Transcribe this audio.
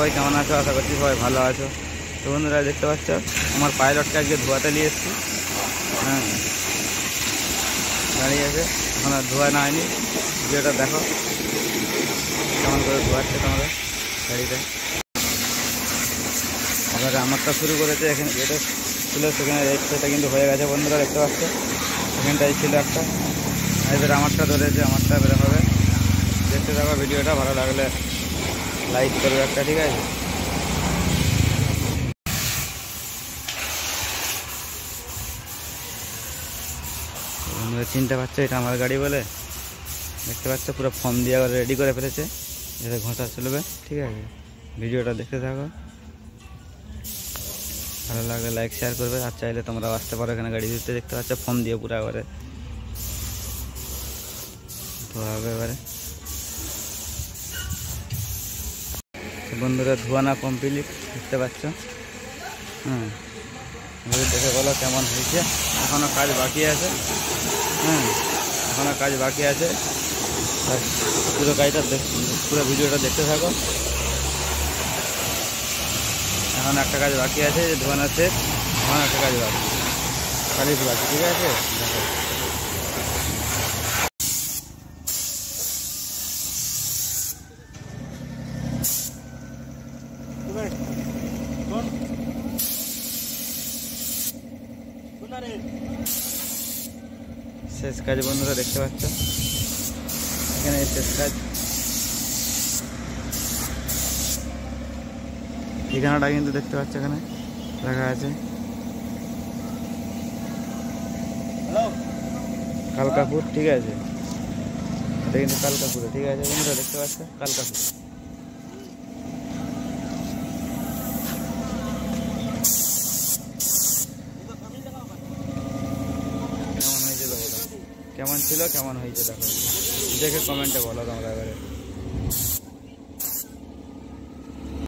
সবাই কেমন আছো? আশা করছি সবাই ভালো আছো। তো বন্ধুরা দেখতে পাচ্ছ আমার পাইলটকে আজকে ধোয়াতে নিয়ে এসেছি। হ্যাঁ, দাঁড়িয়ে আছে, এখন আর ধোয়া না হয়নি। ভিডিওটা দেখো কেমন করে ধোয়াচ্ছে তোমরা গাড়িতে। এবারে আমারটা শুরু করেছে, এখানে যেটা ছিল সেখানে সেটা কিন্তু হয়ে গেছে বন্ধুরা, দেখতে পাচ্ছ এখানটাই ছিল একটা। এবারে আমারটা ধরেছে, আমারটা বেরো হবে। দেখতে থাকো ভিডিওটা, ভালো লাগলে লাইক করবে একটা, ঠিক আছে? বন্ধুরা চিনতে পারছো এটা আমার গাড়ি বলে, দেখতে পাচ্ছ পুরো ফর্ম দিয়ে রেডি করে ফেলেছে, যেটা ঘষা চলবে, ঠিক আছে? ভিডিওটা দেখতে থাকো, ভালো লাগলে লাইক শেয়ার করবে। আর চাইলে তোমরাও আসতে পারো এখানে গাড়ি দিতে। দেখতে পাচ্ছ ফর্ম দিয়ে পুরো এবারে ধোয়া হবে। এবারে বন্ধুরা ধোয়ানা কমপ্লিট, দেখতে পাচ্ছ। দেখে বলো কেমন হয়েছে। এখনও কাজ বাকি আছে, এখনও কাজ বাকি আছে। পুরো কাজটা পুরো ভিডিওটা দেখতে থাকো। এখন একটা কাজ বাকি আছে, যে ধোয়ানো শেষ, এখন একটা কাজ বাকি, খালি বাকি, ঠিক আছে? দেখো শেষ কাজ বন্ধুরা, দেখতে পাচ্ছ এখানে শেষ কাজ। ঠিকানাটা কিন্তু দেখতে পাচ্ছ এখানে লেখা আছে, কালকাপুর, ঠিক আছে? এটা কিন্তু কালকাপুরে, ঠিক আছে বন্ধুরা, দেখতে পাচ্ছ কালকাপুর। কেমন হয়েছে দেখো, কেমন ছিল, কেমন হয়েছে দেখো, দেখে কমেন্টে বলো তোমরা এবারে।